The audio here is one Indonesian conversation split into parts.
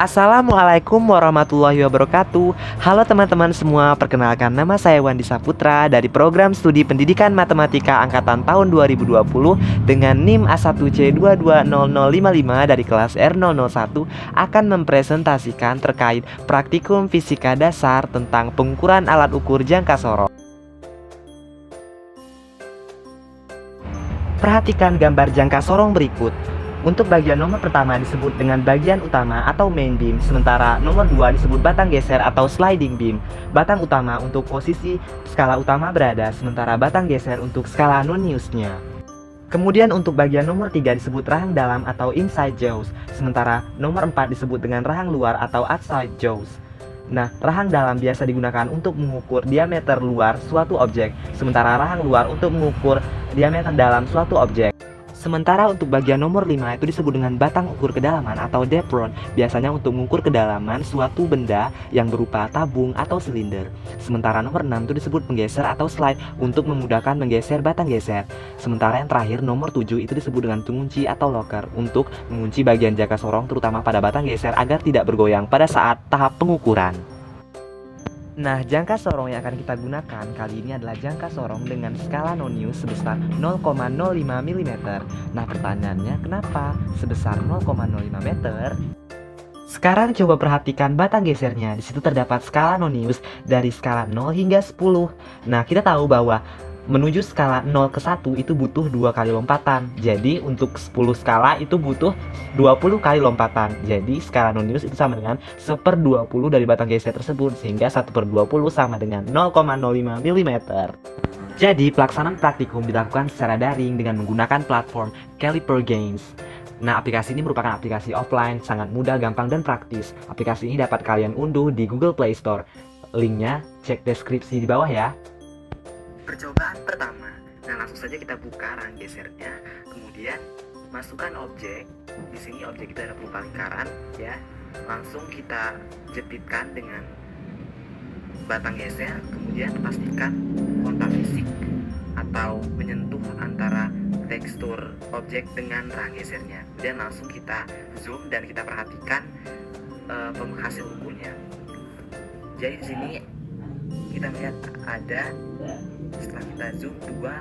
Assalamualaikum warahmatullahi wabarakatuh. Halo teman-teman semua, perkenalkan nama saya Wandi Saputra dari program studi pendidikan matematika angkatan tahun 2020 dengan NIM A1C220055 dari kelas R001 akan mempresentasikan terkait praktikum fisika dasar tentang pengukuran alat ukur jangka sorong. Perhatikan gambar jangka sorong berikut. Untuk bagian nomor pertama disebut dengan bagian utama atau main beam, sementara nomor 2 disebut batang geser atau sliding beam. Batang utama untuk posisi skala utama berada, sementara batang geser untuk skala non-newsnya. Kemudian untuk bagian nomor 3 disebut rahang dalam atau inside jaws, sementara nomor 4 disebut dengan rahang luar atau outside jaws. Nah, rahang dalam biasa digunakan untuk mengukur diameter luar suatu objek, sementara rahang luar untuk mengukur diameter dalam suatu objek. Sementara untuk bagian nomor 5 itu disebut dengan batang ukur kedalaman atau depth rod, biasanya untuk mengukur kedalaman suatu benda yang berupa tabung atau silinder. Sementara nomor 6 itu disebut penggeser atau slide untuk memudahkan menggeser batang geser. Sementara yang terakhir nomor 7 itu disebut dengan pengunci atau locker untuk mengunci bagian jangka sorong terutama pada batang geser agar tidak bergoyang pada saat tahap pengukuran. Nah, jangka sorong yang akan kita gunakan kali ini adalah jangka sorong dengan skala non-news sebesar 0,05 mm. Nah, pertanyaannya kenapa sebesar 0,05 meter? Sekarang coba perhatikan batang gesernya. Di situ terdapat skala non-news dari skala 0 hingga 10. Nah, kita tahu bahwa menuju skala 0 ke 1 itu butuh 2 kali lompatan. Jadi untuk 10 skala itu butuh 20 kali lompatan. Jadi skala non-news itu sama dengan 1/20 dari batang geser tersebut, sehingga 1/20 sama dengan 0,05 mm. Jadi pelaksanaan praktikum dilakukan secara daring dengan menggunakan platform Caliper Games. Nah, aplikasi ini merupakan aplikasi offline, sangat mudah, gampang, dan praktis. Aplikasi ini dapat kalian unduh di Google Play Store. Linknya cek deskripsi di bawah ya. Percobaan pertama, nah langsung saja kita buka rahang gesernya, kemudian masukkan objek. Di sini objek itu ada berupa lingkaran, ya. Langsung kita jepitkan dengan batang geser, kemudian pastikan kontak fisik atau menyentuh antara tekstur objek dengan rahang gesernya. Kemudian langsung kita zoom dan kita perhatikan hasil ukurnya. Jadi di sini kita melihat ada, setelah kita zoom 2,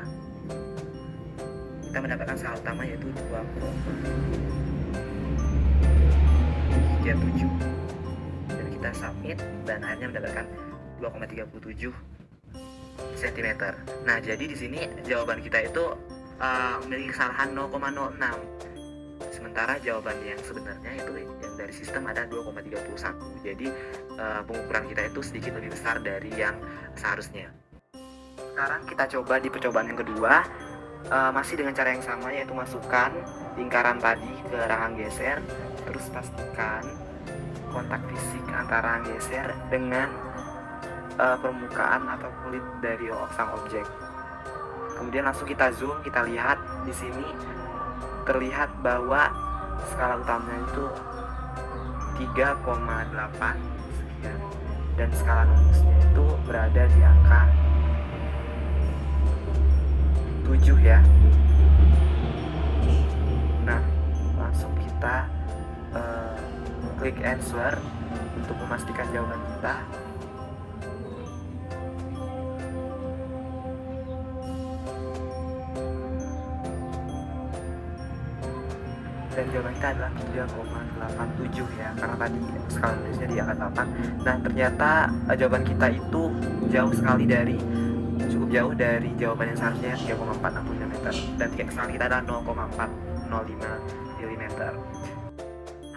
kita mendapatkan skala utama yaitu 2,37 dan kita submit dan akhirnya mendapatkan 2,37 cm. Nah, jadi di sini jawaban kita itu memiliki kesalahan 0,06, sementara jawaban yang sebenarnya itu yang dari sistem ada 2,31. Jadi pengukuran kita itu sedikit lebih besar dari yang seharusnya. Sekarang kita coba di percobaan yang kedua, masih dengan cara yang sama, yaitu masukkan lingkaran tadi ke rahang geser, terus pastikan kontak fisik antara rahang geser dengan permukaan atau kulit dari sang objek. Kemudian langsung kita zoom, kita lihat di sini terlihat bahwa skala utamanya itu 3,8 sekian dan skala non-newsnya itu berada di angka 7 ya. Nah, langsung kita klik answer untuk memastikan jawaban kita. Dan jawaban kita adalah 3,87 ya, karena tadi skala nulisnya di angka 8. Nah, ternyata jawaban kita itu cukup jauh dari jawaban yang seharusnya 3,46 mm, dan tingkat kesalahan kita adalah 0,405 mm. Nah,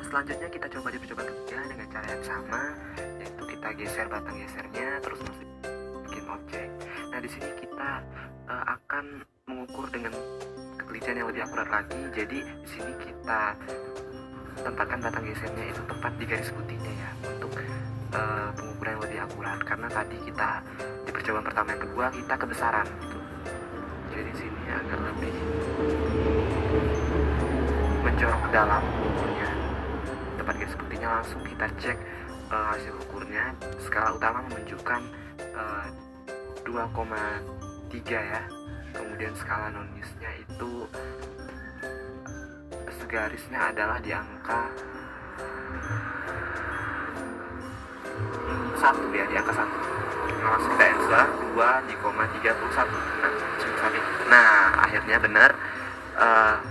selanjutnya kita coba di percobaan ketiga dengan cara yang sama, yaitu kita geser batang gesernya, terus masukin objek. Nah, di sini kita akan mengukur dengan ketelitian yang lebih akurat lagi. Jadi di sini kita tempatkan batang gesernya itu tepat di garis putihnya ya, untuk pengukuran yang lebih akurat, karena tadi kita di percobaan pertama yang kedua kita kebesaran gitu. Jadi di sini agar lebih menjorok ke dalam ukurnya, tepat garis putihnya. Langsung kita cek hasil ukurnya. Skala utama menunjukkan 2,3 ya. Kemudian skala non-newsnya itu segarisnya adalah di angka 1 ya, di angka 1. Masuk ke answer 2,31. Nah, akhirnya benar.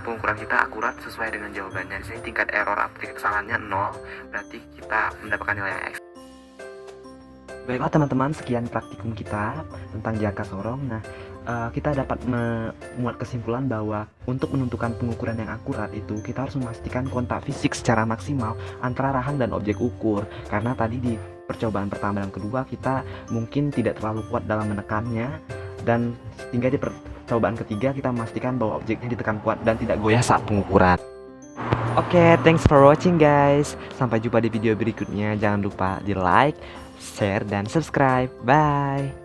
Pengukuran kita akurat sesuai dengan jawabannya. Di sini tingkat error atau tingkat kesalahannya 0, berarti kita mendapatkan nilai yang X. Baiklah teman-teman, sekian praktikum kita tentang jangka sorong. Nah, kita dapat memuat kesimpulan bahwa untuk menentukan pengukuran yang akurat itu kita harus memastikan kontak fisik secara maksimal antara rahang dan objek ukur. Karena tadi di percobaan pertama dan kedua kita mungkin tidak terlalu kuat dalam menekannya, dan hingga di percobaan ketiga kita memastikan bahwa objeknya ditekan kuat dan tidak goyah saat pengukuran. Oke, thanks for watching guys. Sampai jumpa di video berikutnya. Jangan lupa di like, share, dan subscribe. Bye.